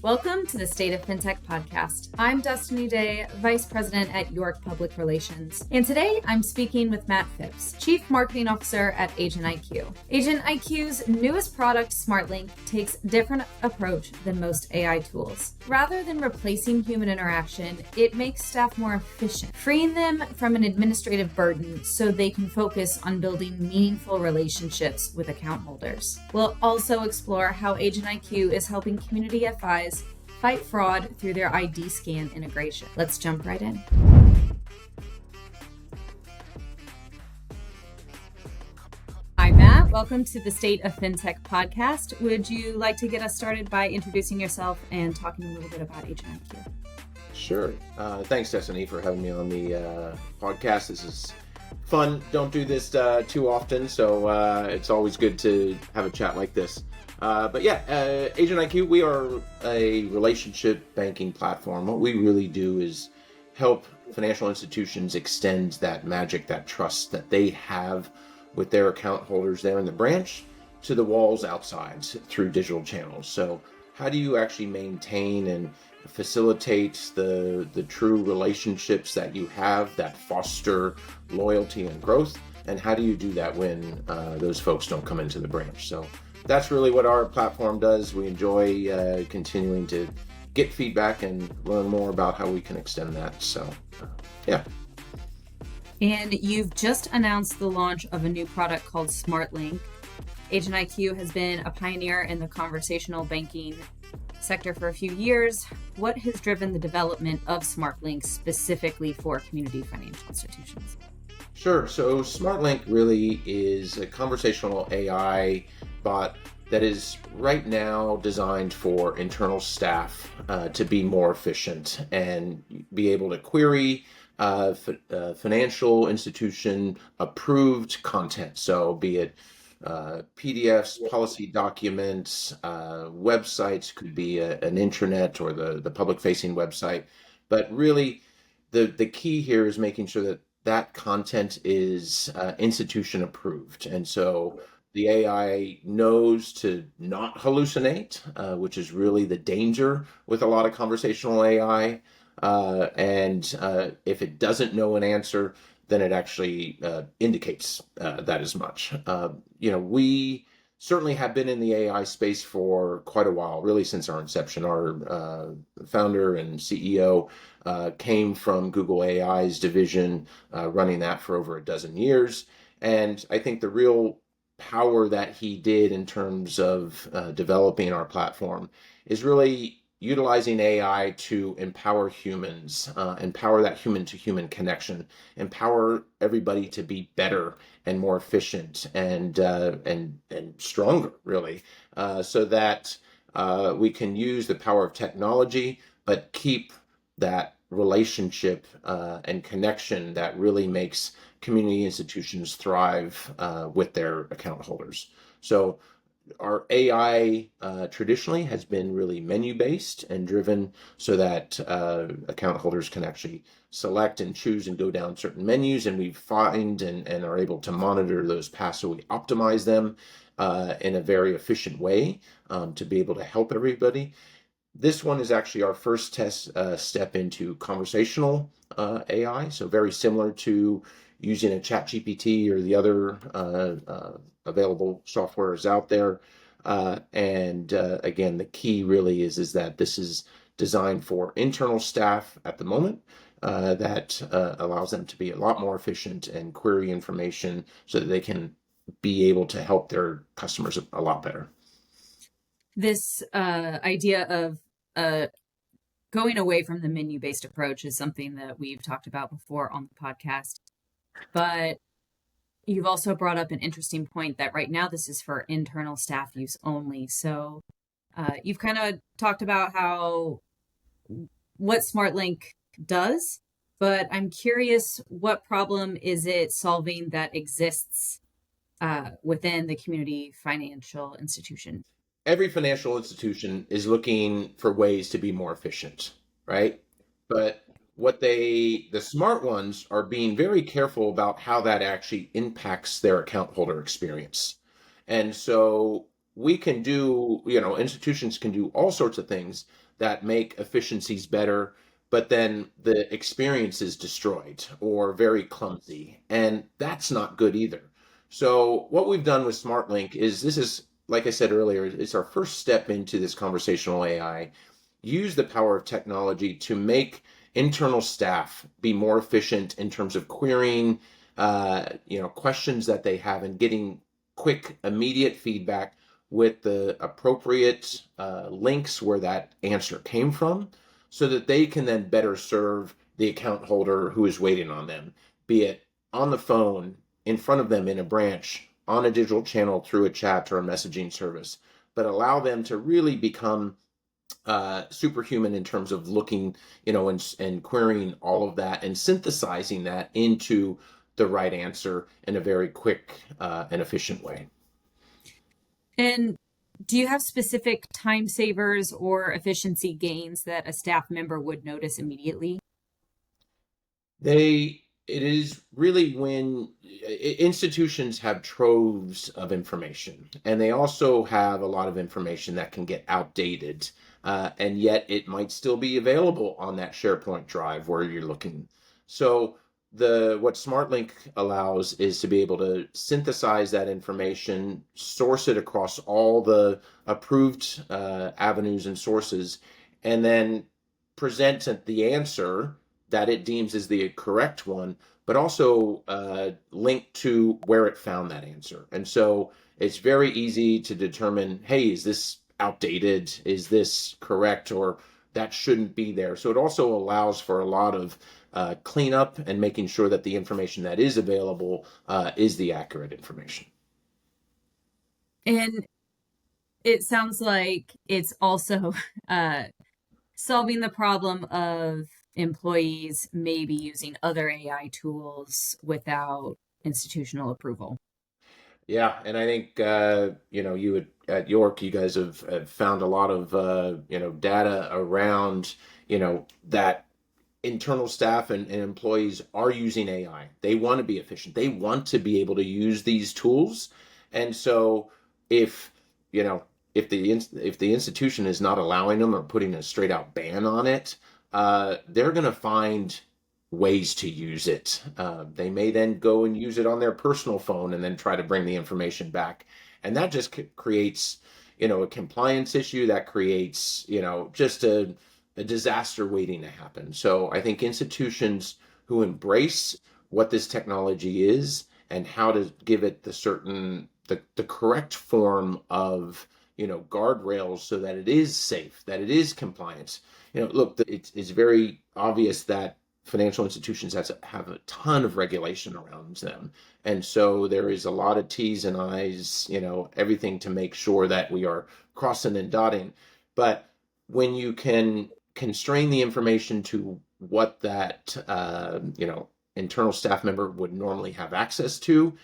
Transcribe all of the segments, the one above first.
Welcome to the State of FinTech podcast. I'm Destinee Day, Vice President at York Public Relations. And today I'm speaking with Matt Phipps, Chief Marketing Officer at Agent IQ. Agent IQ's newest product, Smartlynq, takes a different approach than most AI tools. Rather than replacing human interaction, it makes staff more efficient, freeing them from an administrative burden so they can focus on building meaningful relationships with account holders. We'll also explore how Agent IQ is helping community FIs fight fraud through their IDScan integration. Let's jump right in. Hi, Matt. Welcome to the State of FinTech podcast. Would you like to get us started by introducing yourself and talking a little bit about Agent IQ? Sure. Thanks, Destinee, for having me on the podcast. This is fun. Don't do this too often, so it's always good to have a chat like this. Agent IQ, we are a relationship banking platform. What we really do is help financial institutions extend that magic, that trust that they have with their account holders there in the branch to the walls outside through digital channels. So how do you actually maintain and facilitate the true relationships that you have that foster loyalty and growth? And how do you do that when those folks don't come into the branch? So that's really what our platform does. We enjoy continuing to get feedback and learn more about how we can extend that. So, yeah. And you've just announced the launch of a new product called Smartlynq. Agent IQ has been a pioneer in the conversational banking sector for a few years. What has driven the development of Smartlynq specifically for community financial institutions? Sure. So Smartlynq really is a conversational AI bot that is right now designed for internal staff to be more efficient and be able to query financial institution approved content. So be it PDFs, policy documents, websites, could be an intranet or the public facing website. But really the key here is making sure that content is institution approved. And so the AI knows to not hallucinate, which is really the danger with a lot of conversational AI. If it doesn't know an answer, then it actually indicates that as much. We certainly have been in the AI space for quite a while, really since our inception. Our founder and CEO came from Google AI's division, running that for over a dozen years. And I think the real power that he did in terms of developing our platform is really utilizing AI to empower humans, empower that human to human connection, empower everybody to be better and more efficient and stronger, really, so that we can use the power of technology, but keep that relationship and connection that really makes community institutions thrive with their account holders. So our AI traditionally has been really menu-based and driven so that account holders can actually select and choose and go down certain menus, and we find and are able to monitor those paths, so we optimize them in a very efficient way to be able to help everybody. This one is actually our first test step into conversational AI, so very similar to using a ChatGPT or the other available softwares out there. Again, the key really is that this is designed for internal staff at the moment that allows them to be a lot more efficient and query information so that they can be able to help their customers a lot better. This idea of going away from the menu-based approach is something that we've talked about before on the podcast. But you've also brought up an interesting point that right now this is for internal staff use only. So you've kind of talked about what Smartlynq does, but I'm curious, what problem is it solving that exists within the community financial institution? Every financial institution is looking for ways to be more efficient, right? But the smart ones are being very careful about how that actually impacts their account holder experience. And so we can do, institutions can do all sorts of things that make efficiencies better, but then the experience is destroyed or very clumsy. And that's not good either. So what we've done with Smartlynq is this is, like I said earlier, it's our first step into this conversational AI. Use the power of technology to make internal staff be more efficient in terms of querying, questions that they have and getting quick, immediate feedback with the appropriate links where that answer came from, so that they can then better serve the account holder who is waiting on them, be it on the phone, in front of them in a branch, on a digital channel through a chat or a messaging service, but allow them to really become superhuman in terms of looking, and querying all of that and synthesizing that into the right answer in a very quick and efficient way. And do you have specific time savers or efficiency gains that a staff member would notice immediately? It is really when institutions have troves of information, and they also have a lot of information that can get outdated, and yet it might still be available on that SharePoint drive where you're looking. So what Smartlynq allows is to be able to synthesize that information, source it across all the approved avenues and sources, and then present the answer that it deems is the correct one, but also link to where it found that answer. And so it's very easy to determine, hey, is this outdated? Is this correct? Or that shouldn't be there. So it also allows for a lot of cleanup and making sure that the information that is available is the accurate information. And it sounds like it's also solving the problem of employees maybe using other AI tools without institutional approval. Yeah, and I think you would at York, you guys have found a lot of data around that internal staff and employees are using AI. They want to be efficient. They want to be able to use these tools, and so if you know if the institution is not allowing them or putting a straight out ban on it, they're going to find ways to use it. They may then go and use it on their personal phone and then try to bring the information back. And that just creates, a compliance issue that creates, just a disaster waiting to happen. So I think institutions who embrace what this technology is and how to give it the correct form of, guardrails so that it is safe, that it is compliant. Look, it's very obvious that financial institutions have a ton of regulation around them. And so there is a lot of T's and I's, everything to make sure that we are crossing and dotting. But when you can constrain the information to what that, internal staff member would normally have access to,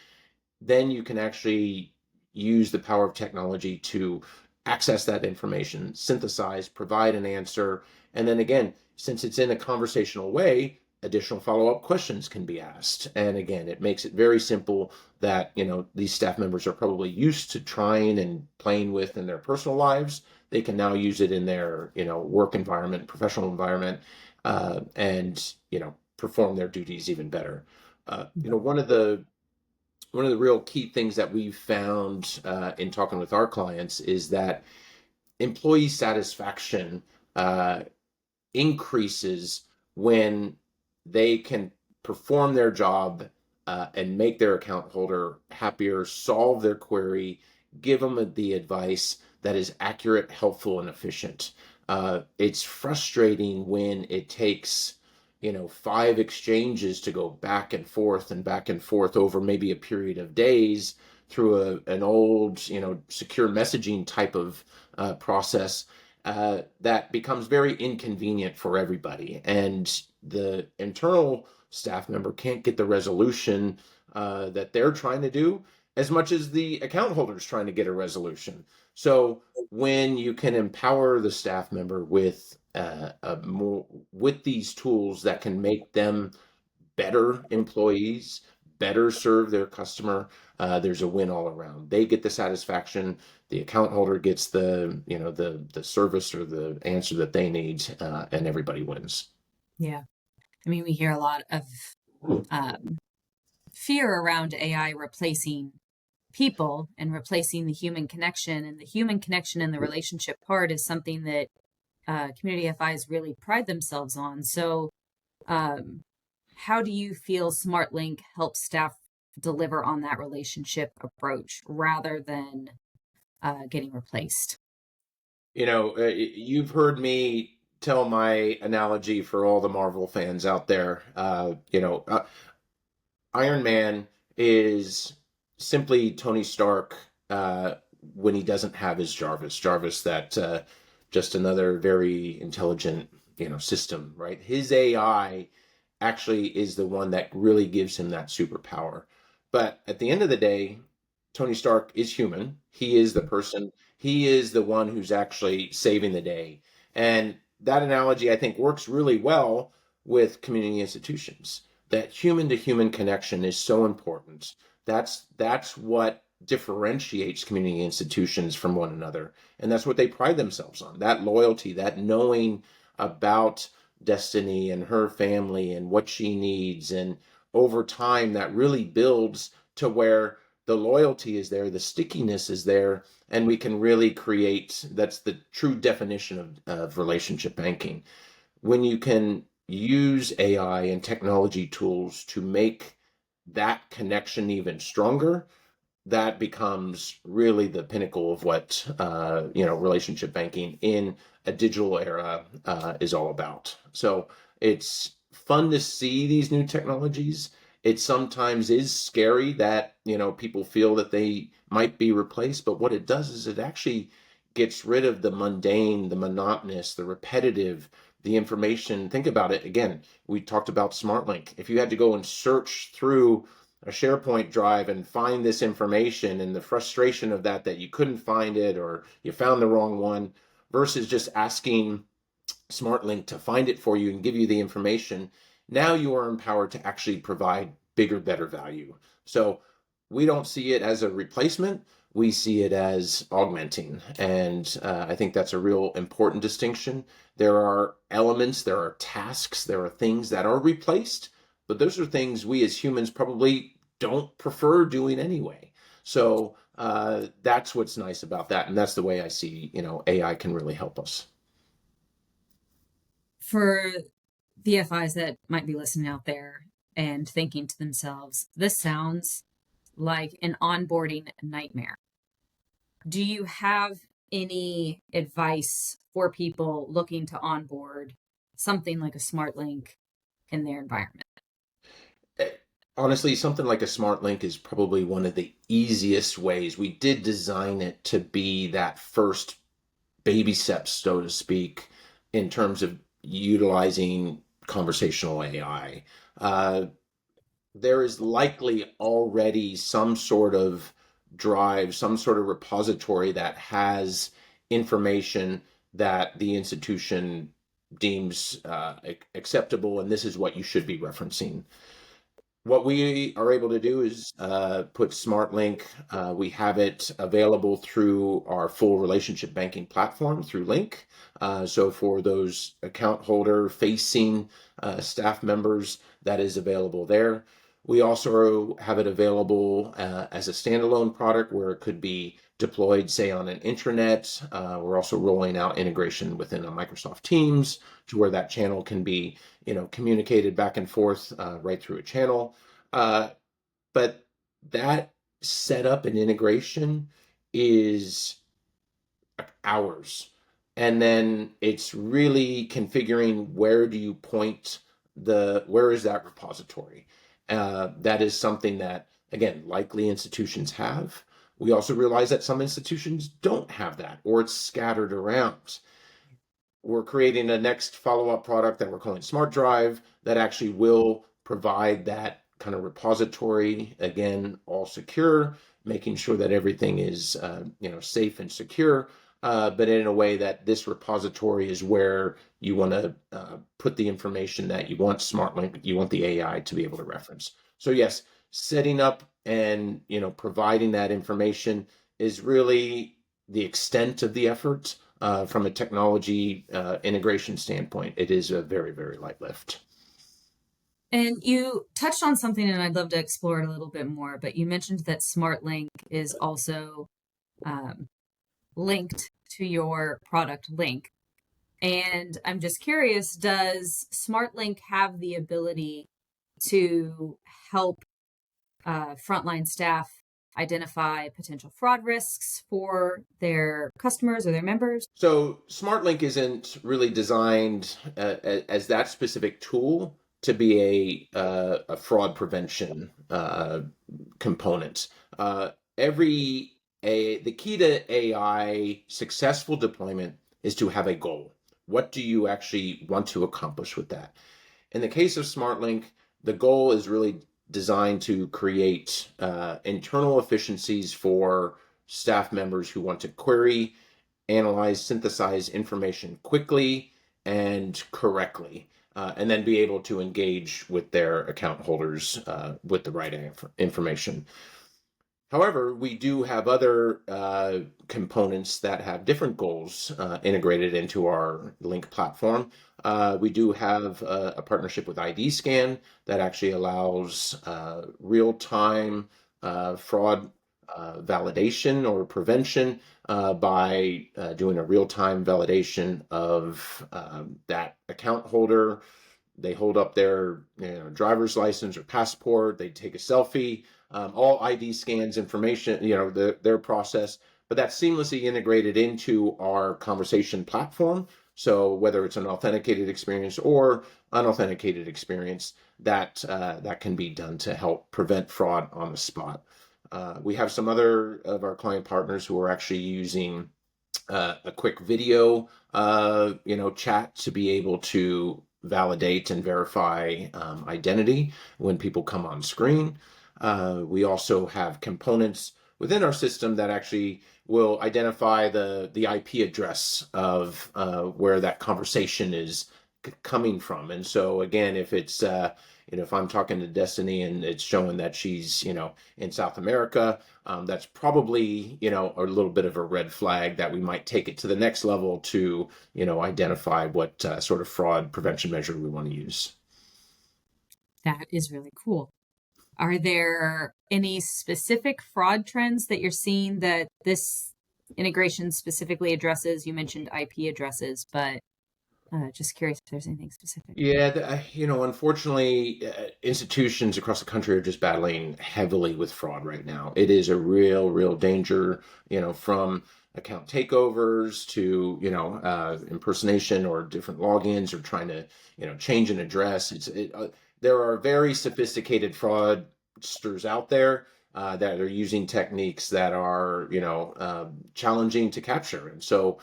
then you can actually use the power of technology to access that information, synthesize, provide an answer. And then again, since it's in a conversational way, additional follow-up questions can be asked. And again, it makes it very simple that, these staff members are probably used to trying and playing with in their personal lives. They can now use it in their, work environment, professional environment, and, perform their duties even better. One of the real key things that we've found in talking with our clients is that employee satisfaction increases when they can perform their job and make their account holder happier, solve their query, give them the advice that is accurate, helpful, and efficient. It's frustrating when it takes 5 exchanges to go back and forth over maybe a period of days through an old, secure messaging type of process that becomes very inconvenient for everybody. And the internal staff member can't get the resolution that they're trying to do as much as the account holder is trying to get a resolution. So when you can empower the staff member with with these tools that can make them better employees, better serve their customer, there's a win all around. They get the satisfaction, the account holder gets the service or the answer that they need, and everybody wins. Yeah. I mean, we hear a lot of um, fear around AI replacing people and replacing the human connection. And the human connection and the relationship part is something that community FIs really pride themselves on. So, how do you feel Smartlynq helps staff deliver on that relationship approach rather than getting replaced? You've heard me tell my analogy for all the Marvel fans out there. Iron Man is simply Tony Stark when he doesn't have his Jarvis. Jarvis, that just another very intelligent, system, right? His AI actually is the one that really gives him that superpower. But at the end of the day, Tony Stark is human. He is the person. He is the one who's actually saving the day. And that analogy, I think, works really well with community institutions. That human to human connection is so important. That's what differentiates community institutions from one another, and that's what they pride themselves on. That loyalty, that knowing about Destinee and her family and what she needs, and over time that really builds to where the loyalty is there, the stickiness is there, and we can really create, that's the true definition of relationship banking. When you can use AI and technology tools to make that connection even stronger, that becomes really the pinnacle of what relationship banking in a digital era is all about. So it's fun to see these new technologies. It sometimes is scary that people feel that they might be replaced, but what it does is it actually gets rid of the mundane, the monotonous, the repetitive, the information. Think about it again. We talked about Smartlynq. If you had to go and search through a SharePoint drive and find this information, and the frustration of that you couldn't find it or you found the wrong one, versus just asking Smartlynq to find it for you and give you the information, now you are empowered to actually provide bigger, better value. So we don't see it as a replacement. We see it as augmenting. And I think that's a real important distinction. There are elements, there are tasks, there are things that are replaced, but those are things we as humans probably don't prefer doing anyway. So that's what's nice about that. And that's the way I see, AI can really help us. For the FIs that might be listening out there and thinking to themselves, this sounds like an onboarding nightmare. Do you have any advice for people looking to onboard something like a Smartlynq in their environment? Honestly, something like a Smartlynq is probably one of the easiest ways. We did design it to be that first baby steps, so to speak, in terms of utilizing conversational AI. There is likely already some sort of drive, some sort of repository that has information that the institution deems acceptable, and this is what you should be referencing. What we are able to do is put Smartlynq. We have it available through our full relationship banking platform through Link. So for those account holder facing staff members, that is available there. We also have it available as a standalone product where it could be deployed, say, on an intranet. We're also rolling out integration within a Microsoft Teams to where that channel can be, communicated back and forth right through a channel. But that setup and integration is hours. And then it's really configuring where do you point where is that repository? That is something that, again, likely institutions have. We also realize that some institutions don't have that, or it's scattered around. We're creating a next follow-up product that we're calling Smart Drive that actually will provide that kind of repository, again, all secure, making sure that everything is safe and secure, but in a way that this repository is where you want to put the information that you want Smartlynq, you want the AI to be able to reference. So yes, setting up and providing that information is really the extent of the effort. From a technology integration standpoint, it is a very, very light lift. And you touched on something, and I'd love to explore it a little bit more, but you mentioned that Smartlynq is also linked to your product Lynq. And I'm just curious, does Smartlynq have the ability to help frontline staff identify potential fraud risks for their customers or their members? So Smartlynq isn't really designed as that specific tool to be a fraud prevention component. The key to AI successful deployment is to have a goal. What do you actually want to accomplish with that? In the case of Smartlynq, the goal is really designed to create internal efficiencies for staff members who want to query, analyze, synthesize information quickly and correctly, and then be able to engage with their account holders with the right information. However, we do have other components that have different goals integrated into our Lynq platform. We do have a partnership with IDScan that actually allows real-time fraud validation or prevention by doing a real-time validation of that account holder. They hold up their driver's license or passport. They take a selfie. All IDScan's information, their process, but that's seamlessly integrated into our conversation platform. So whether it's an authenticated experience or unauthenticated experience, that can be done to help prevent fraud on the spot. We have some other of our client partners who are actually using a quick video, chat to be able to validate and verify identity when people come on screen. We also have components within our system that actually will identify the IP address of where that conversation is coming from. And so again, if it's if I'm talking to Destinee and it's showing that she's in South America, that's probably a little bit of a red flag that we might take it to the next level to identify what sort of fraud prevention measure we want to use. That is really cool. Are there any specific fraud trends that you're seeing that this integration specifically addresses? You mentioned IP addresses, but just curious if there's anything specific. Yeah, unfortunately, institutions across the country are just battling heavily with fraud right now. It is a real danger, from account takeovers to, impersonation or different logins or trying to, change an address. There are very sophisticated fraudsters out there that are using techniques that are, challenging to capture. And so,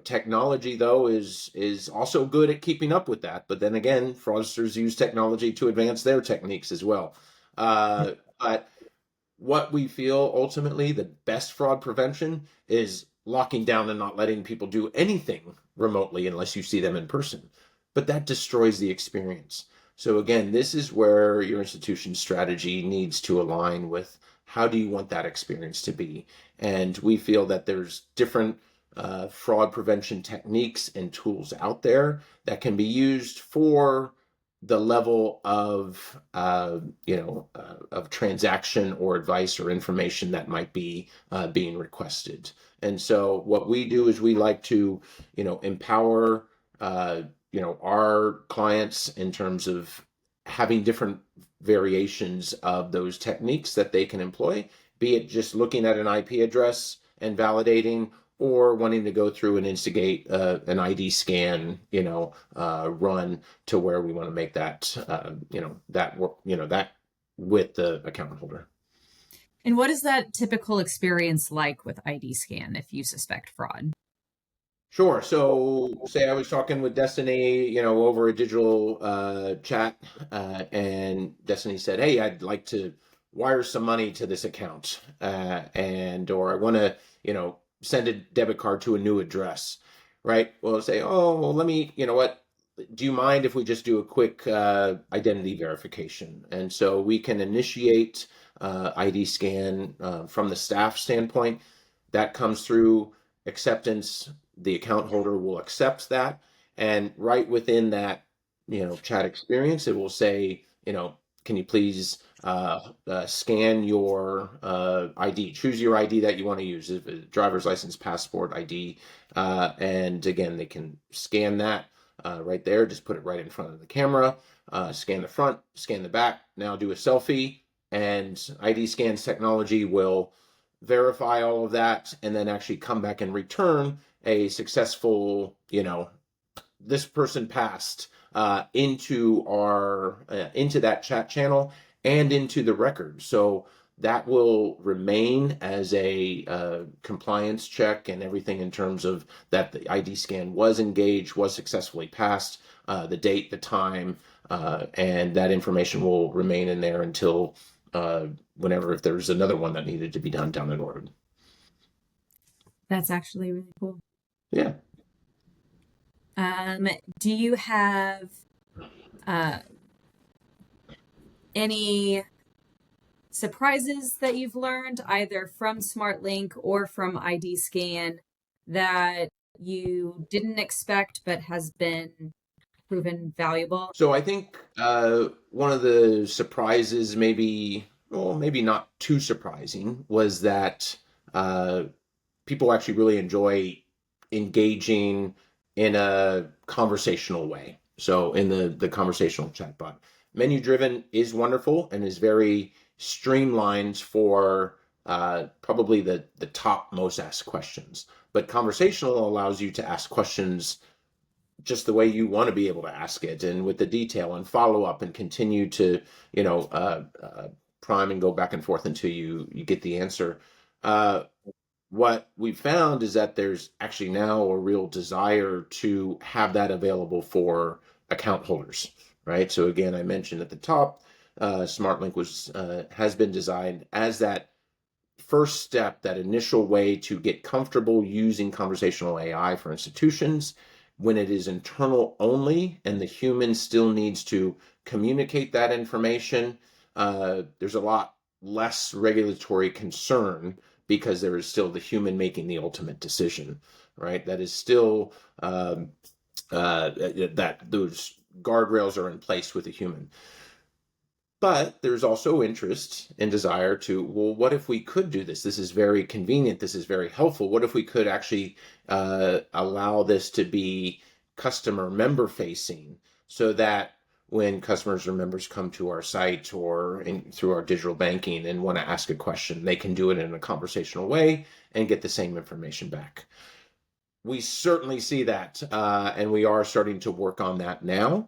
technology though is also good at keeping up with that. But then again, fraudsters use technology to advance their techniques as well. But what we feel ultimately the best fraud prevention is locking down and not letting people do anything remotely unless you see them in person. But that destroys the experience. So again, this is where your institution's strategy needs to align with how do you want that experience to be. And we feel that there's different fraud prevention techniques and tools out there that can be used for the level of of transaction or advice or information that might be being requested. And so what we do is we like to empower our clients in terms of having different variations of those techniques that they can employ, be it just looking at an IP address and validating, or wanting to go through and instigate an IDScan, run to where we want to make that, that work, that with the account holder. And what is that typical experience like with IDScan if you suspect fraud? Sure. So say I was talking with Destinee, over a digital chat, and Destinee said, "Hey, I'd like to wire some money to this account, or I want to, send a debit card to a new address," right? Well, say, "Oh, well, let me, do you mind if we just do a quick identity verification? And so we can initiate IDScan from the staff standpoint. That comes through acceptance. The account holder will accept that. And right within that, chat experience, it will say, can you please scan your ID, choose your ID that you want to use, if it's driver's license, passport, ID. And again, they can scan that right there, just put it right in front of the camera, scan the front, scan the back, now do a selfie, and IDScan's technology will verify all of that and then actually come back and return a successful, this person passed into that chat channel and into the record. So that will remain as a compliance check and everything in terms of that the IDScan was engaged, was successfully passed, the date, the time, and that information will remain in there until whenever, if there's another one that needed to be done down the road. That's actually really cool. Yeah. Do you have any surprises that you've learned either from Smartlynq or from IDScan that you didn't expect but has been proven valuable? So I think one of the surprises, maybe, well, maybe not too surprising, was that people actually really enjoy engaging in a conversational way. So in the conversational chatbot, menu driven is wonderful and is very streamlined for probably the top most asked questions. But conversational allows you to ask questions just the way you want to be able to ask it, and with the detail and follow up and continue to prime and go back and forth until you get the answer. What we found is that there's actually now a real desire to have that available for account holders, right? So again, I mentioned at the top, Smartlynq has been designed as that first step, that initial way to get comfortable using conversational AI for institutions when it is internal only and the human still needs to communicate that information. There's a lot less regulatory concern because there is still the human making the ultimate decision, right? That is still that those guardrails are in place with a human. But there's also interest and desire to, well, what if we could do this? This is very convenient. This is very helpful. What if we could actually allow this to be customer member facing so that when customers or members come to our site or through our digital banking and want to ask a question, they can do it in a conversational way and get the same information back. We certainly see that, and we are starting to work on that now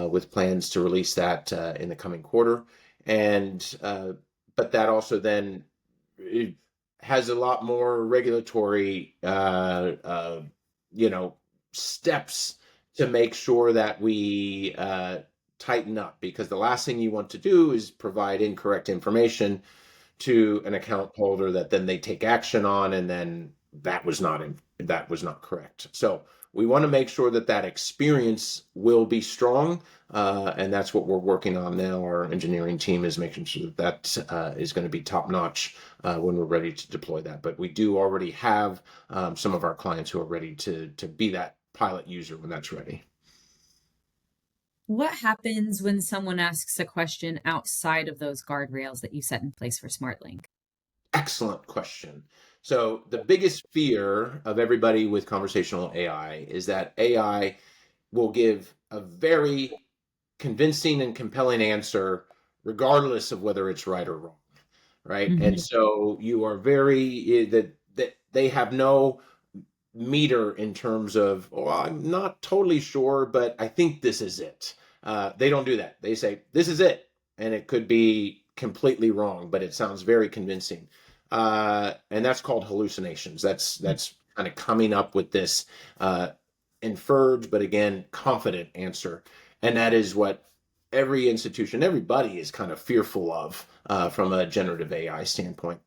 with plans to release that in the coming quarter. And but that also then it has a lot more regulatory, steps to make sure that we tighten up, because the last thing you want to do is provide incorrect information to an account holder that then they take action on, and then that was not correct. So we want to make sure that that experience will be strong, and that's what we're working on now. Our engineering team is making sure that is going to be top notch when we're ready to deploy that. But we do already have some of our clients who are ready to be that pilot user when that's ready. What happens when someone asks a question outside of those guardrails that you set in place for Smartlynq? Excellent question. So the biggest fear of everybody with conversational AI is that AI will give a very convincing and compelling answer regardless of whether it's right or wrong, right? And so you are very that they have no meter in terms of, oh, I'm not totally sure, but I think this is it. They don't do that. They say, this is it. And it could be completely wrong, but it sounds very convincing. And that's called hallucinations. That's kind of coming up with this inferred, but again, confident answer. And that is what every institution, everybody is kind of fearful of from a generative AI standpoint.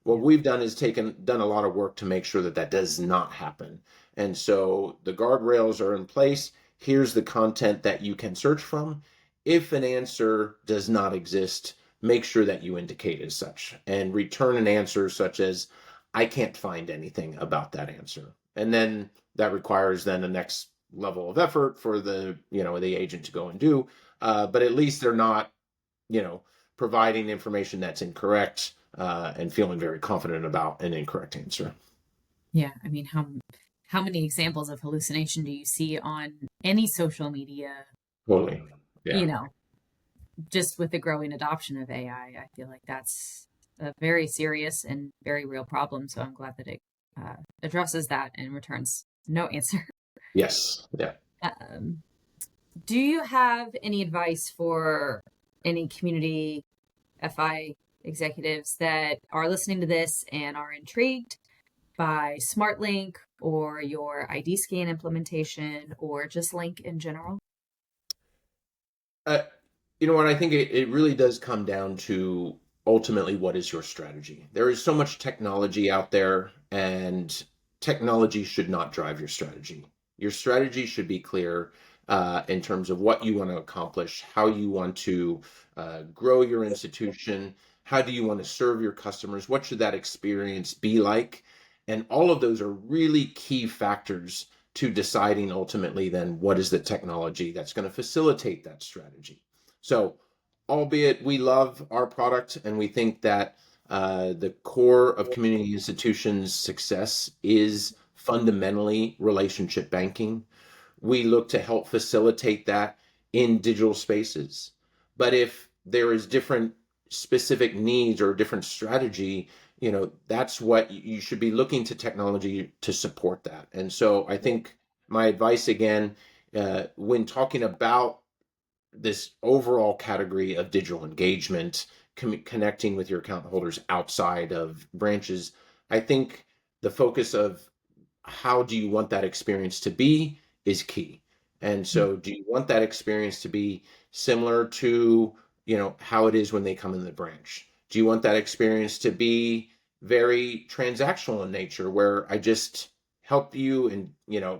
What we've done is done a lot of work to make sure that that does not happen. And so the guardrails are in place. Here's the content that you can search from. If an answer does not exist, make sure that you indicate as such and return an answer such as, I can't find anything about that answer. And then that requires then a next level of effort for the agent to go and do. But at least they're not, providing information that's incorrect and feeling very confident about an incorrect answer. Yeah, I mean, how many examples of hallucination do you see on any social media? Totally. Yeah. Just with the growing adoption of AI, I feel like that's a very serious and very real problem. So I'm glad that it addresses that and returns no answer. Yes. Yeah. Do you have any advice for any community FI executives that are listening to this and are intrigued by Smartlynq or your IDScan implementation or just Lynq in general? You know what? I think it really does come down to ultimately what is your strategy. There is so much technology out there, and technology should not drive your strategy. Your strategy should be clear in terms of what you want to accomplish, how you want to grow your institution, how do you want to serve your customers, what should that experience be like? And all of those are really key factors to deciding ultimately then what is the technology that's going to facilitate that strategy. So, albeit we love our product and we think that the core of community institutions' success is fundamentally relationship banking, we look to help facilitate that in digital spaces. But if there is different specific needs or different strategy, that's what you should be looking to technology to support that. And so I think my advice again, when talking about this overall category of digital engagement, connecting with your account holders outside of branches, I think the focus of how do you want that experience to be is key. And so do you want that experience to be similar to, how it is when they come in the branch? Do you want that experience to be very transactional in nature, where I just help you and,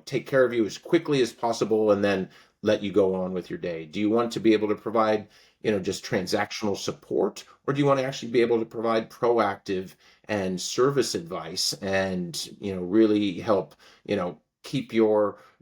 take care of you as quickly as possible and then let you go on with your day? Do you want to be able to provide, just transactional support, or do you want to actually be able to provide proactive and service advice and, really help,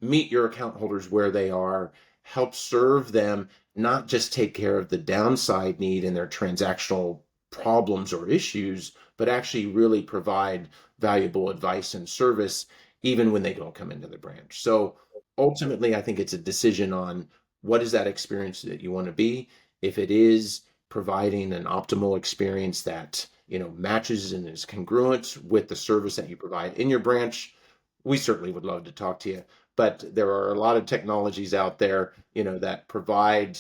meet your account holders where they are, help serve them, not just take care of the downside need and their transactional problems or issues, but actually really provide valuable advice and service even when they don't come into the branch. So ultimately, I think it's a decision on what is that experience that you want to be. If it is providing an optimal experience that, matches and is congruent with the service that you provide in your branch, we certainly would love to talk to you. But there are a lot of technologies out there, that provide,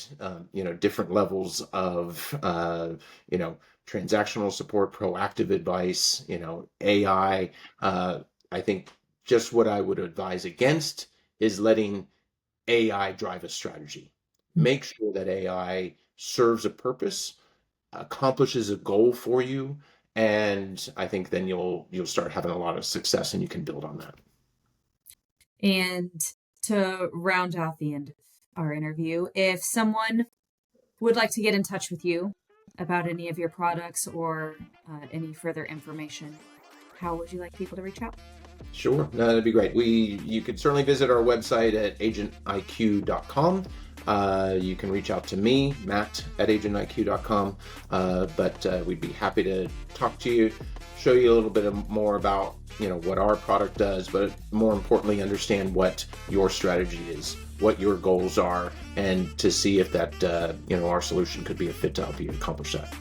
different levels of, transactional support, proactive advice, AI. I think just what I would advise against is letting AI drive a strategy. Make sure that AI serves a purpose, accomplishes a goal for you, and I think then you'll start having a lot of success and you can build on that. And to round out the end of our interview, if someone would like to get in touch with you about any of your products or any further information, how would you like people to reach out? Sure, no, that'd be great. You could certainly visit our website at agentiq.com. You can reach out to me, Matt, at agentiq.com. But we'd be happy to talk to you, show you a little bit more about what our product does, but more importantly, understand what your strategy is, what your goals are, and to see if that our solution could be a fit to help you accomplish that.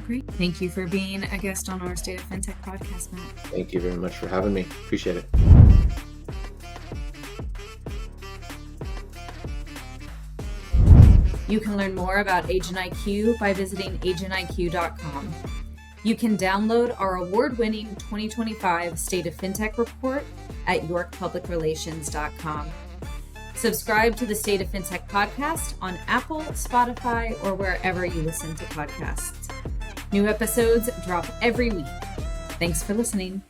Great. Thank you for being a guest on our State of FinTech podcast, Matt. Thank you very much for having me. Appreciate it. You can learn more about AgentIQ by visiting agentiq.com. You can download our award-winning 2025 State of FinTech report at yorkpublicrelations.com. Subscribe to the State of FinTech podcast on Apple, Spotify, or wherever you listen to podcasts. New episodes drop every week. Thanks for listening.